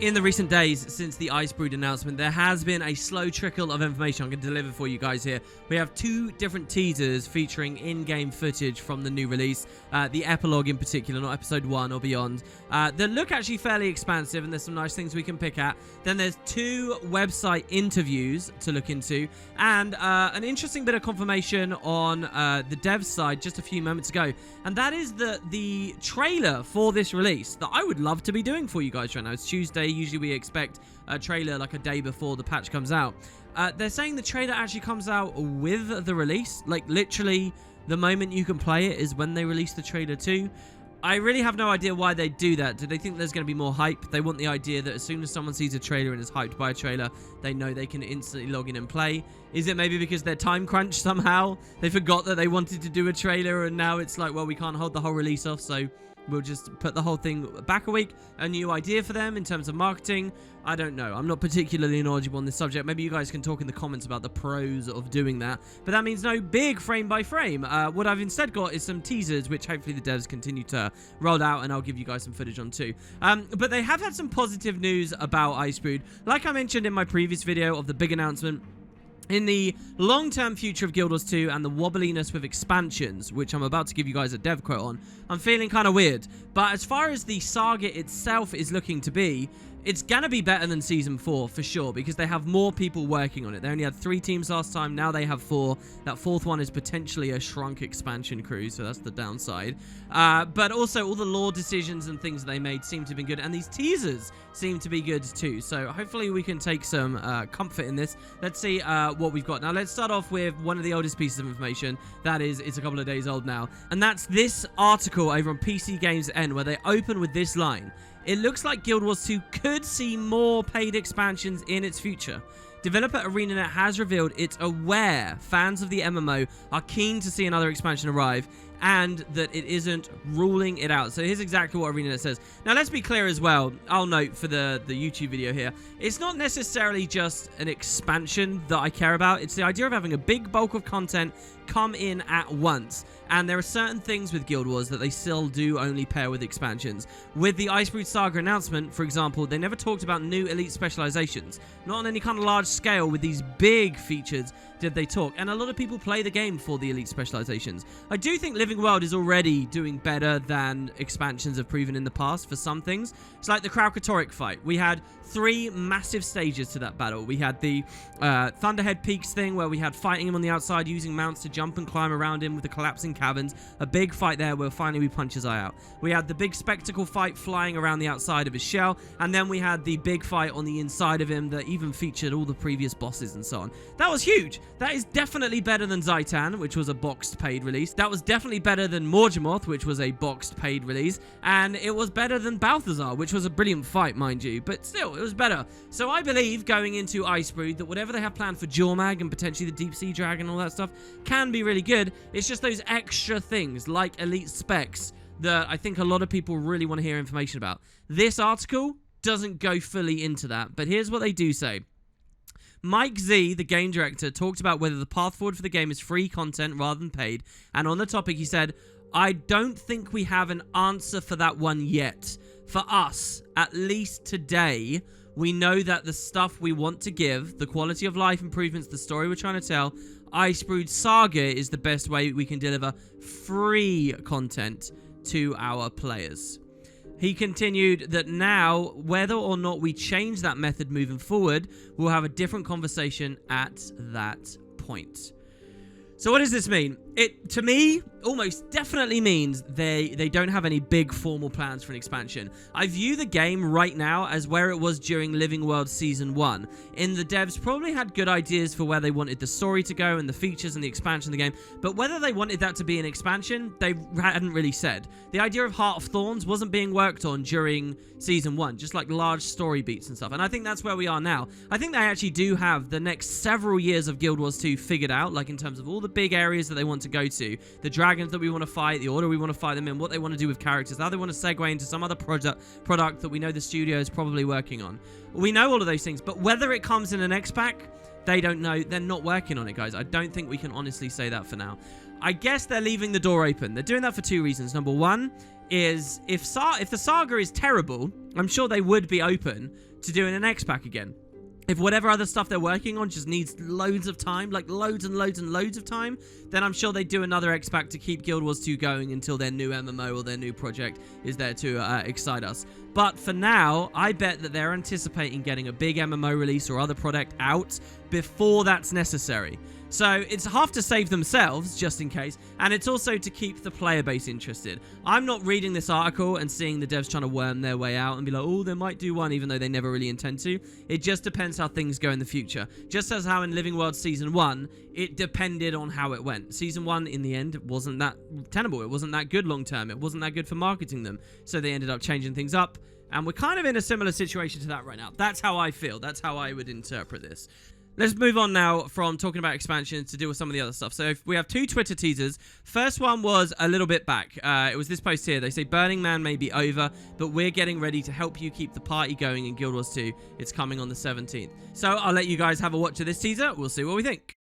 In the recent days since the Icebrood announcement, there has been a slow trickle of information I'm going to deliver for you guys here. We have 2 different teasers featuring in-game footage from the new release, the epilogue in particular, not episode 1 or beyond. They look actually fairly expansive and there's some nice things we can pick at. Then there's 2 website interviews to look into and an interesting bit of confirmation on the dev side just a few moments ago. And that is the trailer for this release that I would love to be doing for you guys right now. It's Tuesday. Usually we expect a trailer like a day before the patch comes out. They're saying the trailer actually comes out with the release. Like literally the moment you can play it is when they release the trailer too. I really have no idea why they do that. Do they think there's going to be more hype? They want the idea that as soon as someone sees a trailer and is hyped by a trailer, they know they can instantly log in and play. Is it maybe because they're time crunched somehow? They forgot that they wanted to do a trailer and now it's like, well, we can't hold the whole release off, so we'll just put the whole thing back a week. A new idea for them in terms of marketing. I don't know. I'm not particularly knowledgeable on this subject. Maybe you guys can talk in the comments about the pros of doing that. But that means no big frame by frame. What I've instead got is some teasers, which hopefully the devs continue to roll out, and I'll give you guys some footage on too. But they have had some positive news about Icebrood. Like I mentioned in my previous video of the big announcement, in the long-term future of Guild Wars 2 and the wobbliness with expansions, which I'm about to give you guys a dev quote on, I'm feeling kind of weird. But as far as the saga itself is looking to be, it's gonna be better than Season 4, for sure, because they have more people working on it. They only had 3 teams last time, now they have 4. That 4th one is potentially a shrunk expansion crew, so that's the downside. But also, all the lore decisions and things they made seem to have been good, and these teasers seem to be good too. So hopefully we can take some comfort in this. Let's see what we've got. Now, let's start off with one of the oldest pieces of information. That is, it's a couple of days old now. And that's this article over on PC Games N, where they open with this line. It looks like Guild Wars 2 could see more paid expansions in its future. Developer ArenaNet has revealed it's aware fans of the MMO are keen to see another expansion arrive, and that it isn't ruling it out. So here's exactly what ArenaNet says. Now, let's be clear as well. I'll note for the YouTube video here, it's not necessarily just an expansion that I care about. It's the idea of having a big bulk of content come in at once. And there are certain things with Guild Wars that they still do only pair with expansions. With the Icebrood Saga announcement, for example, they never talked about new elite specializations. Not on any kind of large scale with these big features did they talk. And a lot of people play the game for the elite specializations. I do think Living World is already doing better than expansions have proven in the past for some things. It's like the Kraukatoric fight. We had 3 massive stages to that battle. We had the Thunderhead Peaks thing, where we had fighting him on the outside, using mounts to jump and climb around him with the collapsing caverns. A big fight there where finally we punch his eye out. We had the big spectacle fight flying around the outside of his shell, and then we had the big fight on the inside of him that even featured all the previous bosses and so on. That was huge. That is definitely better than Zaitan, which was a boxed paid release. That was definitely better than Morgemoth, which was a boxed paid release. And it was better than Balthazar, which was a brilliant fight, mind you. But still, it was better. So I believe, going into Icebrood, that whatever they have planned for Jormag and potentially the Deep Sea Dragon and all that stuff can be really good. It's just those extra things, like elite specs, that I think a lot of people really want to hear information about. This article doesn't go fully into that, but here's what they do say. Mike Z, the game director, talked about whether the path forward for the game is free content rather than paid, and on the topic he said, I don't think we have an answer for that one yet. For us, at least today, we know that the stuff we want to give, the quality of life improvements, the story we're trying to tell, Icebrood Saga is the best way we can deliver free content to our players. He continued that now, whether or not we change that method moving forward, we'll have a different conversation at that point. So what does this mean? It, to me, almost definitely means they don't have any big formal plans for an expansion. I view the game right now as where it was during Living World Season 1. In the devs probably had good ideas for where they wanted the story to go and the features and the expansion of the game, but whether they wanted that to be an expansion, they hadn't really said. The idea of Heart of Thorns wasn't being worked on during Season 1, just like large story beats and stuff, and I think that's where we are now. I think they actually do have the next several years of Guild Wars 2 figured out, like in terms of all the big areas that they want to go to, the dragons that we want to fight, the order we want to fight them in, what they want to do with characters, how they want to segue into some other product that we know the studio is probably working on. We know all of those things, but whether it comes in an X-Pack, they don't know. They're not working on it, guys. I don't think we can honestly say that for now. I guess they're leaving the door open. They're doing that for 2 reasons. Number one, is if the saga is terrible, I'm sure they would be open to doing an X-Pack again. If whatever other stuff they're working on just needs loads of time, like loads and loads and loads of time, then I'm sure they'd do another X-Pack to keep Guild Wars 2 going until their new MMO or their new project is there to excite us. But for now, I bet that they're anticipating getting a big MMO release or other product out before that's necessary. So it's half to save themselves, just in case, and it's also to keep the player base interested. I'm not reading this article and seeing the devs trying to worm their way out and be like, oh, they might do one, even though they never really intend to. It just depends how things go in the future. Just as how in Living World Season 1, it depended on how it went. Season 1, in the end, wasn't that tenable. It wasn't that good long term. It wasn't that good for marketing them. So they ended up changing things up. And we're kind of in a similar situation to that right now. That's how I feel. That's how I would interpret this. Let's move on now from talking about expansions to deal with some of the other stuff. So we have 2 Twitter teasers. First one was a little bit back. It was this post here. They say, Burning Man may be over, but we're getting ready to help you keep the party going in Guild Wars 2. It's coming on the 17th. So I'll let you guys have a watch of this teaser. We'll see what we think.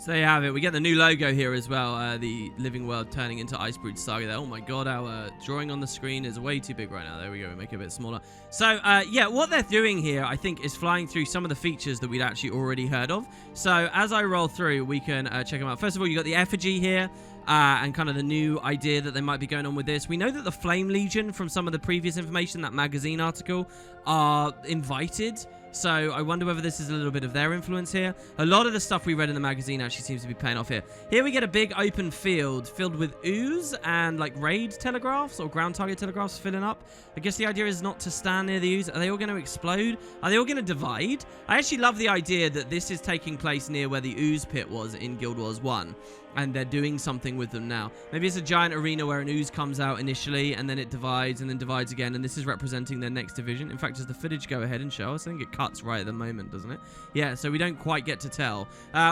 So there you have it. We get the new logo here as well. The Living World turning into Icebrood Saga there. Oh my god, our drawing on the screen is way too big right now. There we go. We make it a bit smaller. So yeah, what they're doing here, I think, is flying through some of the features that we'd actually already heard of. So as I roll through, we can check them out. First of all, you got the effigy here. And kind of the new idea that they might be going on with this. We know that the Flame Legion, from some of the previous information, that magazine article, are invited. So I wonder whether this is a little bit of their influence here. A lot of the stuff we read in the magazine actually seems to be paying off here. Here we get a big open field filled with ooze and like raid telegraphs or ground target telegraphs filling up. I guess the idea is not to stand near the ooze. Are they all going to explode? Are they all going to divide? I actually love the idea that this is taking place near where the ooze pit was in Guild Wars 1. And they're doing something with them now. Maybe it's a giant arena where an ooze comes out initially, and then it divides, and then divides again, and this is representing their next division. In fact, does the footage go ahead and show us? I think it cuts right at the moment, doesn't it? Yeah, so we don't quite get to tell,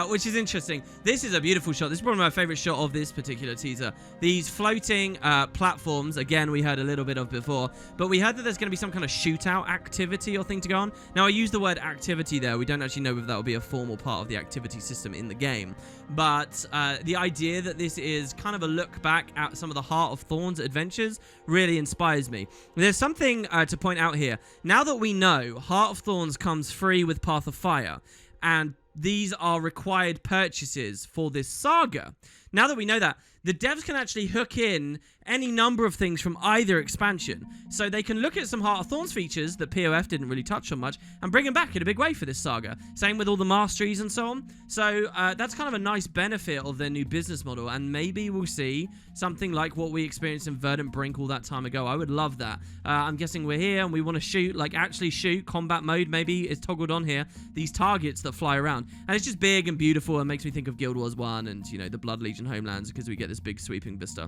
which is interesting. This is a beautiful shot. This is probably my favorite shot of this particular teaser. These floating platforms, again, we heard a little bit of before, but we heard that there's going to be some kind of shootout activity or thing to go on. Now, I use the word activity there. We don't actually know if that will be a formal part of the activity system in the game, but the idea that this is kind of a look back at some of the Heart of Thorns adventures really inspires me. There's something to point out here. Now that we know Heart of Thorns comes free with Path of Fire, and these are required purchases for this saga. Now that we know that, the devs can actually hook in any number of things from either expansion. So they can look at some Heart of Thorns features that POF didn't really touch on much and bring them back in a big way for this saga. Same with all the masteries and so on. So that's kind of a nice benefit of their new business model, and maybe we'll see something like what we experienced in Verdant Brink all that time ago. I would love that. I'm guessing we're here and we want to shoot, like actually shoot, combat mode maybe is toggled on here, these targets that fly around. And it's just big and beautiful and makes me think of Guild Wars 1 and, you know, the Blood Legion homelands, because we get this big sweeping vista.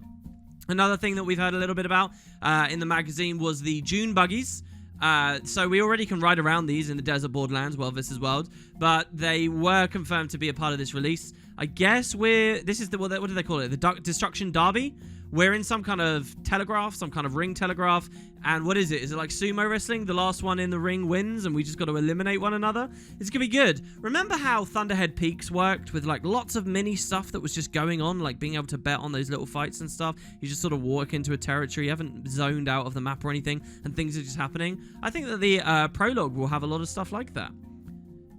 Another thing that we've heard a little bit about in the magazine was the June buggies. So we already can ride around these in the Desert Borderlands, World vs. World, but they were confirmed to be a part of this release. I guess this is the, what do they call it? The Destruction Derby? We're in some kind of telegraph, some kind of ring telegraph, and what is it? Is it like sumo wrestling? The last one in the ring wins, and we just got to eliminate one another? It's gonna be good. Remember how Thunderhead Peaks worked with like lots of mini stuff that was just going on, like being able to bet on those little fights and stuff? You just sort of walk into a territory, you haven't zoned out of the map or anything, and things are just happening. I think that the prologue will have a lot of stuff like that.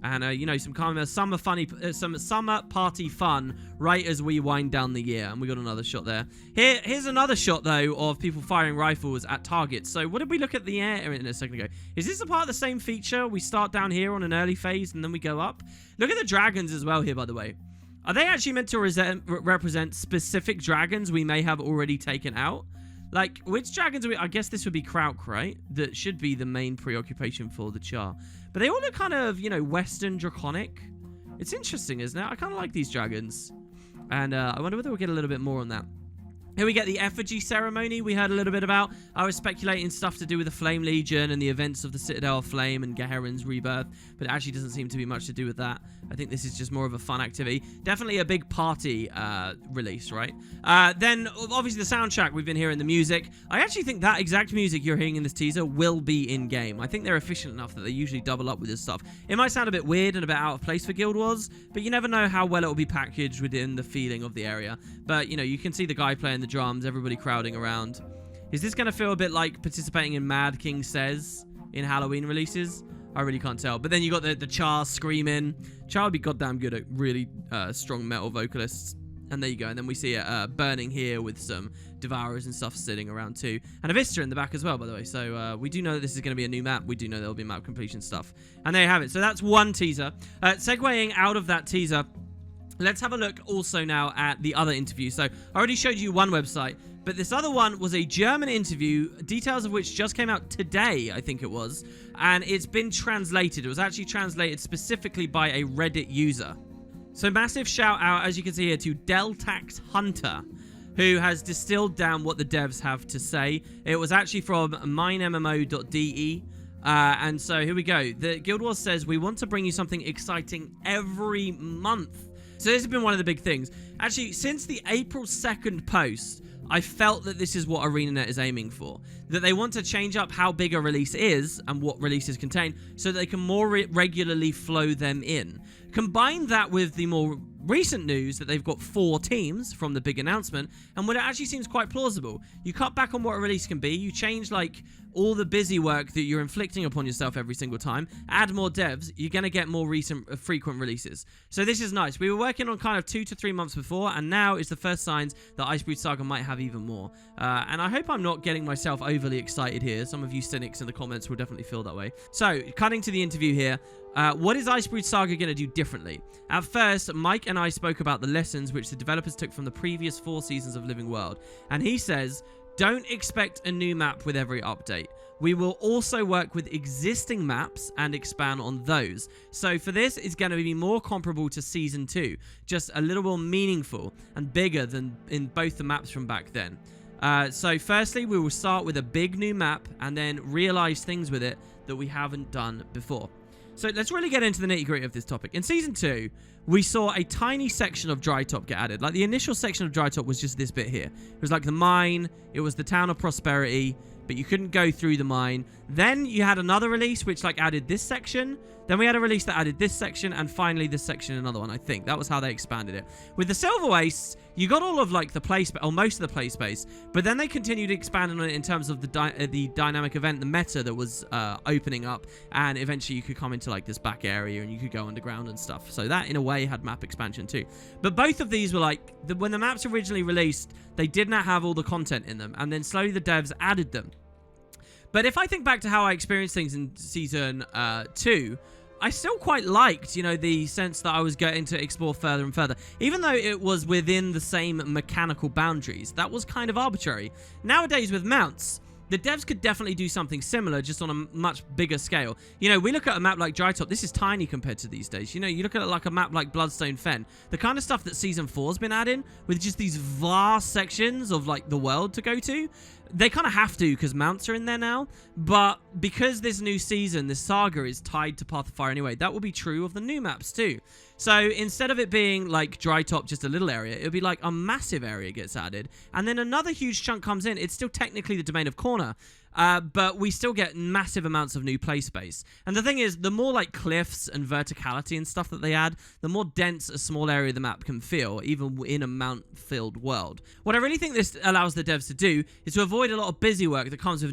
And, you know, some kind of some summer party fun right as we wind down the year. And we got another shot there. Here's another shot, though, of people firing rifles at targets. So what did we look at the air in a second ago? Is this a part of the same feature? We start down here on an early phase and then we go up. Look at the dragons as well here, by the way. Are they actually meant to represent specific dragons we may have already taken out? Like, which dragons are we? I guess this would be Krauk, right? That should be the main preoccupation for the Char. But they all look kind of, you know, Western Draconic. It's interesting, isn't it? I kind of like these dragons. And I wonder whether we'll get a little bit more on that. Here we get the effigy ceremony we heard a little bit about. I was speculating stuff to do with the Flame Legion and the events of the Citadel of Flame and Gaheron's rebirth, but it actually doesn't seem to be much to do with that. I think this is just more of a fun activity. Definitely a big party release, right? Then, obviously, the soundtrack. We've been hearing the music. I actually think that exact music you're hearing in this teaser will be in-game. I think they're efficient enough that they usually double up with this stuff. It might sound a bit weird and a bit out of place for Guild Wars, but you never know how well it will be packaged within the feeling of the area. But, you know, you can see the guy playing the drums, everybody crowding around. Is this going to feel a bit like participating in Mad King Says in Halloween releases? I really can't tell. But then you got the Char screaming. Char would be goddamn good at really strong metal vocalists. And there you go. And then we see it burning here with some Devourers and stuff sitting around too. And a Vista in the back as well, by the way. So we do know that this is going to be a new map. We do know there will be map completion stuff. And there you have it. So that's one teaser. Segueing out of that teaser, let's have a look also now at the other interview. So I already showed you one website, but this other one was a German interview, details of which just came out today, I think it was. And it's been translated. It was actually translated specifically by a Reddit user. So massive shout out, as you can see here, to Deltax Hunter, who has distilled down what the devs have to say. It was actually from minemmo.de. And so here we go. The Guild Wars says, we want to bring you something exciting every month. So this has been one of the big things. Actually, since the April 2nd post, I felt that this is what ArenaNet is aiming for. That they want to change up how big a release is and what releases contain so they can more regularly flow them in. Combine that with the more recent news that they've got 4 teams from the big announcement, and what it actually seems quite plausible. You cut back on what a release can be, you change like all the busy work that you're inflicting upon yourself every single time, add more devs, you're going to get more frequent releases. So this is nice. We were working on kind of 2 to 3 months before, and now is the first signs that Icebrood Saga might have even more. And I hope I'm not getting myself overly excited here. Some of you cynics in the comments will definitely feel that way. So, cutting to the interview here. What is Icebrood Saga going to do differently? At first, Mike and I spoke about the lessons which the developers took from the previous 4 seasons of Living World. And he says, don't expect a new map with every update. We will also work with existing maps and expand on those. So for this, it's going to be more comparable to Season 2. Just a little more meaningful and bigger than in both the maps from back then. So firstly, we will start with a big new map and then realize things with it that we haven't done before. So let's really get into the nitty-gritty of this topic. In Season 2, we saw a tiny section of Drytop get added. Like, the initial section of Drytop was just this bit here. It was like the mine, it was the Town of Prosperity, but you couldn't go through the mine. Then you had another release which like added this section. Then we had a release that added this section, and finally this section, another one, I think. That was how they expanded it. With the Silver Wastes, you got all of like the play space, or most of the play space, but then they continued expanding on it in terms of the dynamic event, the meta that was opening up, and eventually you could come into like this back area and you could go underground and stuff. So that in a way had map expansion too. But both of these were like, when the maps originally released, they did not have all the content in them, and then slowly the devs added them. But if I think back to how I experienced things in Season 2, I still quite liked, you know, the sense that I was getting to explore further and further. Even though it was within the same mechanical boundaries, that was kind of arbitrary. Nowadays with mounts, the devs could definitely do something similar, just on a much bigger scale. You know, we look at a map like Drytop. This is tiny compared to these days. You know, you look at it like a map like Bloodstone Fen. The kind of stuff that Season 4's been adding, with just these vast sections of, like, the world to go to. They kind of have to because mounts are in there now, but because this new season, this saga is tied to Path of Fire anyway, that will be true of the new maps too. So instead of it being like Drytop, just a little area, it'll be like a massive area gets added, and then another huge chunk comes in. It's still technically the Domain of Corner, but we still get massive amounts of new play space. And the thing is, the more like cliffs and verticality and stuff that they add, the more dense a small area of the map can feel, even in a mount-filled world. What I really think this allows the devs to do is to avoid a lot of busy work that comes with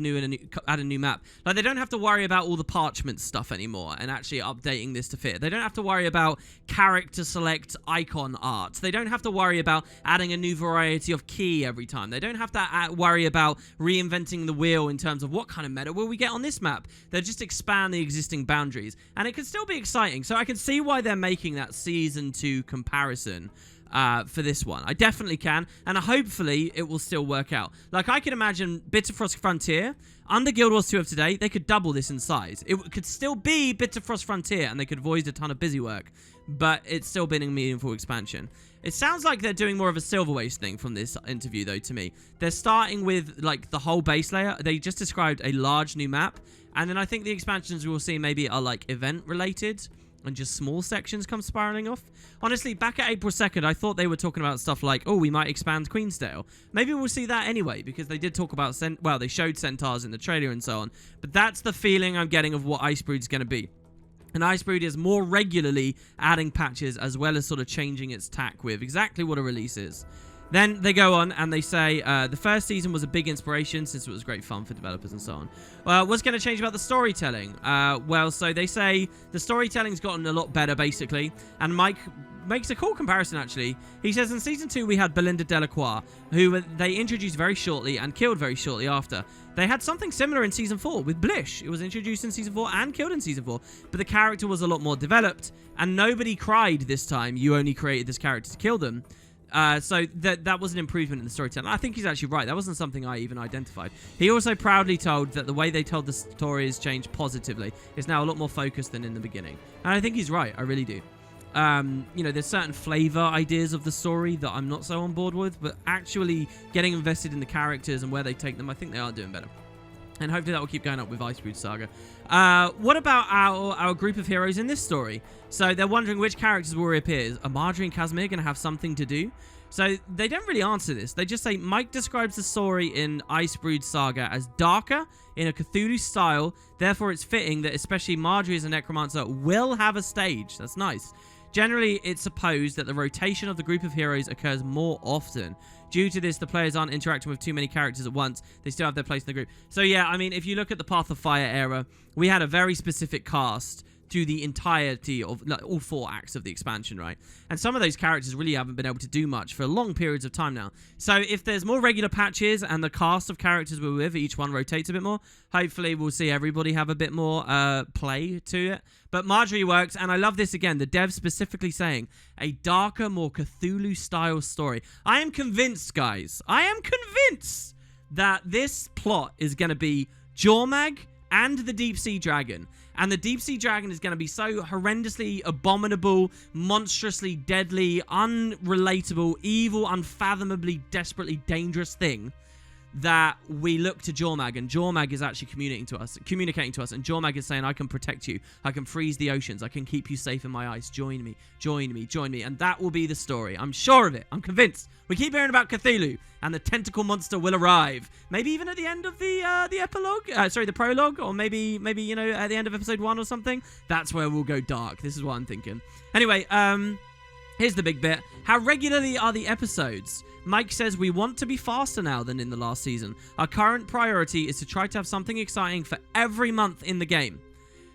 add a new map. Like, they don't have to worry about all the parchment stuff anymore and actually updating this to fit. They don't have to worry about character select icon art. They don't have to worry about adding a new variety of key every time. They don't have to worry about reinventing the wheel in terms of what kind of meta will we get on this map. They'll just expand the existing boundaries, and it can still be exciting. So I can see why they're making that Season 2 comparison. for this one. I definitely can, and hopefully it will still work out. Like, I can imagine Bitterfrost Frontier, under Guild Wars 2 of today, they could double this in size. It could still be Bitterfrost Frontier, and they could avoid a ton of busy work, but it's still been a meaningful expansion. It sounds like they're doing more of a Silver Waste thing from this interview, though, to me. They're starting with, like, the whole base layer. They just described a large new map, and then I think the expansions we'll see maybe are, like, event-related, and just small sections come spiraling off. Honestly, back at April 2nd, I thought they were talking about stuff like, oh, we might expand Queensdale. Maybe we'll see that anyway, because they did talk about, well, they showed centaurs in the trailer and so on. But that's the feeling I'm getting of what Icebrood's going to be. And Icebrood is more regularly adding patches as well as sort of changing its tack with exactly what a release is. Then they go on and they say, the first season was a big inspiration since it was great fun for developers and so on. What's going to change about the storytelling? Well, so they say the storytelling's gotten a lot better, basically. And Mike makes a cool comparison, actually. He says, in Season 2, we had Belinda Delacroix, who they introduced very shortly and killed very shortly after. They had something similar in Season 4 with Blish. It was introduced in Season 4 and killed in Season 4. But the character was a lot more developed. And nobody cried this time, you only created this character to kill them. So that was an improvement in the storytelling. I think he's actually right. That wasn't something I even identified. He also proudly told that the way they told the story has changed positively. It's now a lot more focused than in the beginning. And I think he's right. I really do. You know, there's certain flavor ideas of the story that I'm not so on board with, but actually getting invested in the characters and where they take them, I think they are doing better. And hopefully that will keep going up with Icebrood Saga. What about our group of heroes in this story? So they're wondering which characters will reappear. Are Marjorie and Casimir going to have something to do? So they don't really answer this. They just say, Mike describes the story in Icebrood Saga as darker, in a Cthulhu style. Therefore, it's fitting that especially Marjorie as a necromancer will have a stage. That's nice. Generally, it's supposed that the rotation of the group of heroes occurs more often. Due to this, the players aren't interacting with too many characters at once. They still have their place in the group. So yeah, I mean, if you look at the Path of Fire era, we had a very specific cast to the entirety of all 4 acts of the expansion, right? And some of those characters really haven't been able to do much for long periods of time now. So if there's more regular patches and the cast of characters we're with, each one rotates a bit more, hopefully we'll see everybody have a bit more play to it. But Marjorie works, and I love this again, the devs specifically saying, a darker, more Cthulhu-style story. I am convinced, guys, I am convinced that this plot is going to be Jormag and the Deep Sea Dragon. And the Deep Sea Dragon is going to be so horrendously abominable, monstrously deadly, unrelatable, evil, unfathomably, desperately dangerous thing that we look to Jormag, and Jormag is actually communicating to us, and Jormag is saying, I can protect you, I can freeze the oceans, I can keep you safe in my ice, join me, join me, join me, and that will be the story. I'm sure of it, I'm convinced. We keep hearing about Cthulhu, and the tentacle monster will arrive, maybe even at the end of the epilogue, the prologue, or maybe, you know, at the end of episode 1 or something. That's where we'll go dark. This is what I'm thinking. Anyway, here's the big bit. How regularly are the episodes? Mike says, we want to be faster now than in the last season. Our current priority is to try to have something exciting for every month in the game.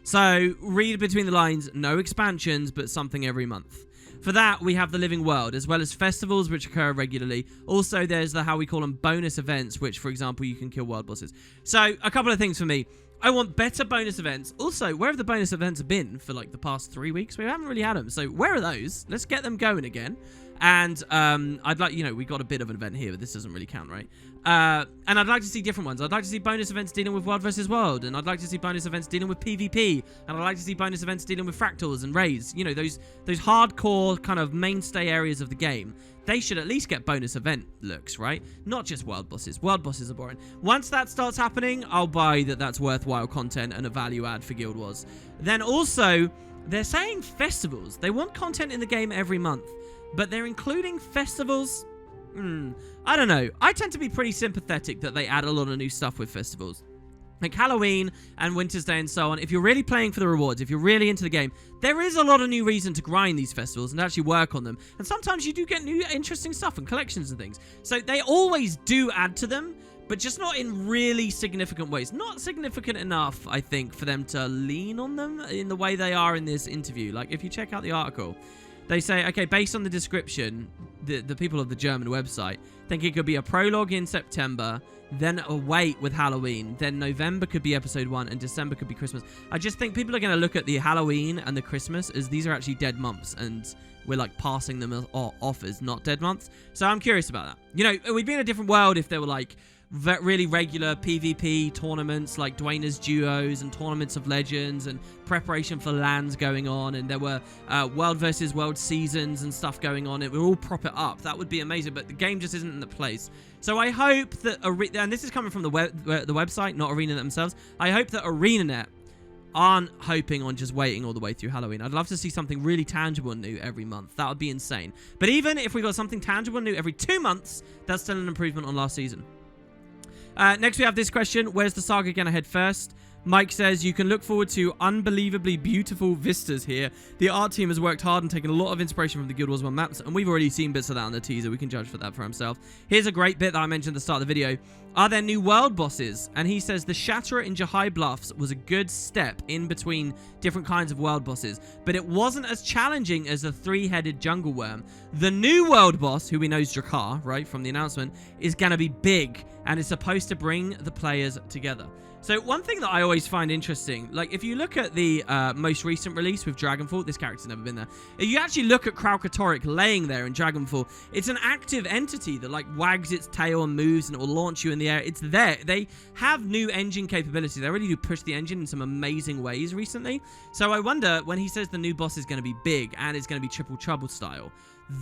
So, read between the lines, no expansions, but something every month. For that, we have the Living World, as well as festivals which occur regularly. Also, there's the, how we call them, bonus events, which, for example, you can kill world bosses. So, a couple of things for me. I want better bonus events. Also, where have the bonus events been for, like, the past 3 weeks? We haven't really had them. So, where are those? Let's get them going again. And I'd like, you know, we got a bit of an event here, but this doesn't really count, right? And I'd like to see different ones. I'd like to see bonus events dealing with World versus World, and I'd like to see bonus events dealing with PvP, and I'd like to see bonus events dealing with fractals and raids. You know, those hardcore kind of mainstay areas of the game. They should at least get bonus event looks, right? Not just world bosses. World bosses are boring. Once that starts happening, I'll buy that that's worthwhile content and a value add for Guild Wars. Then also, they're saying festivals. They want content in the game every month. But they're including festivals? I don't know. I tend to be pretty sympathetic that they add a lot of new stuff with festivals. Like Halloween and Winter's Day and so on. If you're really playing for the rewards, if you're really into the game, there is a lot of new reason to grind these festivals and actually work on them. And sometimes you do get new interesting stuff and collections and things. So they always do add to them, but just not in really significant ways. Not significant enough, I think, for them to lean on them in the way they are in this interview. Like, if you check out the article, They say, okay, based on the description, the people of the German website think it could be a prologue in September, then a wait with Halloween, then November could be episode 1, and December could be Christmas. I just think people are going to look at the Halloween and the Christmas as these are actually dead months, and we're like passing them off as not dead months. So I'm curious about that. You know, we'd be in a different world if there were like really regular PvP tournaments like Dwayne's Duos and Tournaments of Legends and preparation for LANs going on, and there were World versus World seasons and stuff going on. It would all prop it up. That would be amazing, but the game just isn't in the place. So I hope that, and this is coming from the website, not Arena themselves, I hope that ArenaNet aren't hoping on just waiting all the way through Halloween. I'd love to see something really tangible and new every month. That would be insane. But even if we got something tangible and new every 2 months, that's still an improvement on last season. Next, we have this question. Where's the saga going to head first? Mike says, you can look forward to unbelievably beautiful vistas here. The art team has worked hard and taken a lot of inspiration from the Guild Wars 1 maps, and we've already seen bits of that on the teaser. We can judge for that for himself. Here's a great bit that I mentioned at the start of the video. Are there new world bosses? And he says, the Shatterer in Jahai Bluffs was a good step in between different kinds of world bosses, but it wasn't as challenging as the 3-headed jungle worm. The new world boss, who we know is Drakar, right, from the announcement, is going to be big and is supposed to bring the players together. So one thing that I always find interesting, like if you look at the most recent release with Dragonfall, this character's never been there. If you actually look at Kralkatorrik laying there in Dragonfall, it's an active entity that like wags its tail and moves and it will launch you in the air. It's there. They have new engine capability. They really do push the engine in some amazing ways recently. So I wonder when he says the new boss is going to be big and it's going to be Triple Trouble style.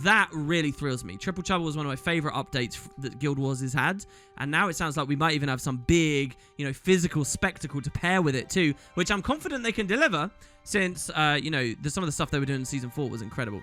That really thrills me. Triple Trouble was one of my favorite updates that Guild Wars has had, and now it sounds like we might even have some big, you know, physical spectacle to pair with it too, which I'm confident they can deliver since, you know, some of the stuff they were doing in Season 4 was incredible.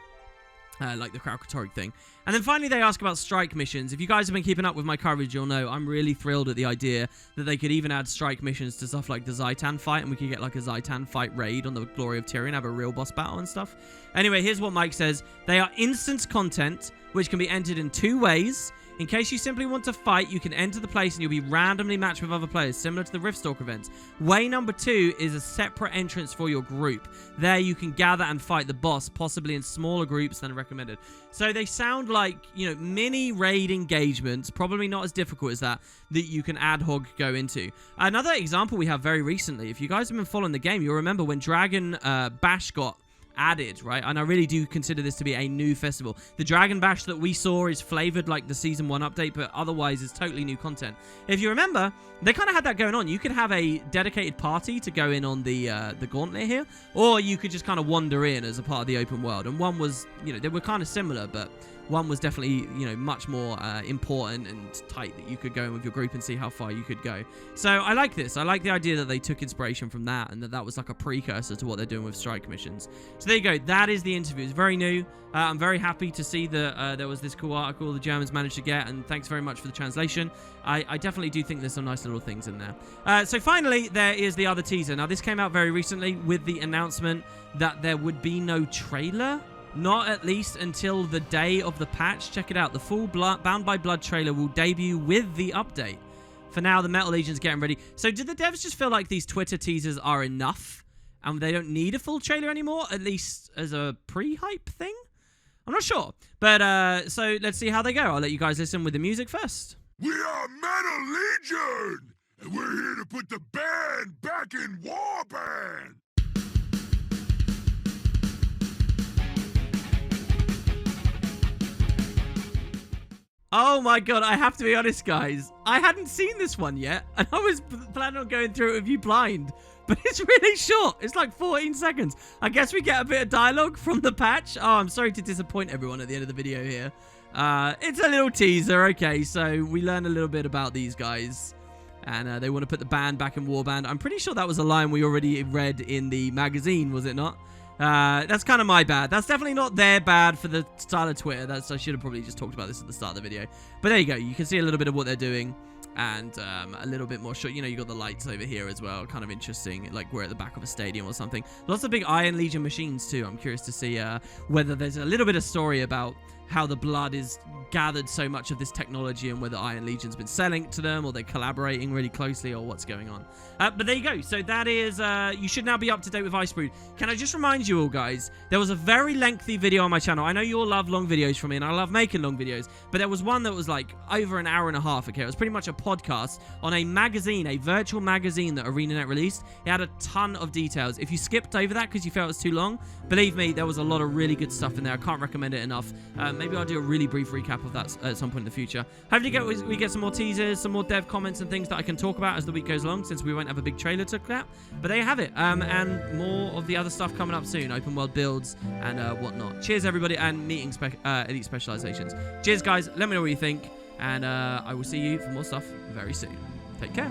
Like the Kralkatorrik thing. And then finally they ask about strike missions. If you guys have been keeping up with my coverage, you'll know I'm really thrilled at the idea that they could even add strike missions to stuff like the Zaitan fight, and we could get like a Zaitan fight raid on the Glory of Tyrion, have a real boss battle and stuff. Anyway, here's what Mike says. They are instant content, which can be entered in 2 ways. In case you simply want to fight, you can enter the place and you'll be randomly matched with other players, similar to the Riftstalk events. Way number 2 is a separate entrance for your group. There you can gather and fight the boss, possibly in smaller groups than recommended. So they sound like, you know, mini raid engagements, probably not as difficult as that you can ad hoc go into. Another example we have very recently, if you guys have been following the game, you'll remember when Dragon Bash got added, right? And I really do consider this to be a new festival. The Dragon Bash that we saw is flavored like the Season 1 update, but otherwise is totally new content. If you remember, they kind of had that going on. You could have a dedicated party to go in on the gauntlet here, or you could just kind of wander in as a part of the open world. And one was, you know, they were kind of similar, but one was definitely, you know, much more important and tight that you could go in with your group and see how far you could go. So I like this. I like the idea that they took inspiration from that and that was like a precursor to what they're doing with strike missions. So there you go. That is the interview. It's very new. I'm very happy to see that there was this cool article the Germans managed to get, and thanks very much for the translation. I definitely do think there's some nice little things in there. So finally, there is the other teaser. Now, this came out very recently with the announcement that there would be no trailer. Not at least until the day of the patch. Check it out. The full Bound by Blood trailer will debut with the update. For now, the Metal Legion's getting ready. So did the devs just feel like these Twitter teasers are enough and they don't need a full trailer anymore, at least as a pre-hype thing? I'm not sure. But so let's see how they go. I'll let you guys listen with the music first. We are Metal Legion, and we're here to put the band back in Warband. Oh my god, I have to be honest, guys. I hadn't seen this one yet, and I was planning on going through it with you blind. But it's really short. It's like 14 seconds. I guess we get a bit of dialogue from the patch. Oh, I'm sorry to disappoint everyone at the end of the video here. It's a little teaser, okay, so we learn a little bit about these guys. And they want to put the band back in Warband. I'm pretty sure that was a line we already read in the magazine, was it not? That's kind of my bad. That's definitely not their bad for the start of Twitter. I should have probably just talked about this at the start of the video. But there you go. You can see a little bit of what they're doing. And a little bit more short. You know, you got the lights over here as well. Kind of interesting. Like we're at the back of a stadium or something. Lots of big Iron Legion machines too. I'm curious to see whether there's a little bit of story about how the Blood is gathered so much of this technology and whether Iron Legion's been selling it to them or they're collaborating really closely or what's going on. But there you go. So that is, you should now be up to date with Icebrood. Can I just remind you all, guys, there was a very lengthy video on my channel. I know you all love long videos from me and I love making long videos, but there was one that was like over an hour and a half, okay? It was pretty much a podcast on a magazine, a virtual magazine that ArenaNet released. It had a ton of details. If you skipped over that because you felt it was too long, believe me, there was a lot of really good stuff in there. I can't recommend it enough. Maybe I'll do a really brief recap of that at some point in the future. Hopefully we get some more teasers, some more dev comments and things that I can talk about as the week goes along, since we won't have a big trailer to look at. But there you have it. And more of the other stuff coming up soon. Open world builds and whatnot. Cheers, everybody, and meeting elite specializations. Cheers, guys. Let me know what you think. And I will see you for more stuff very soon. Take care.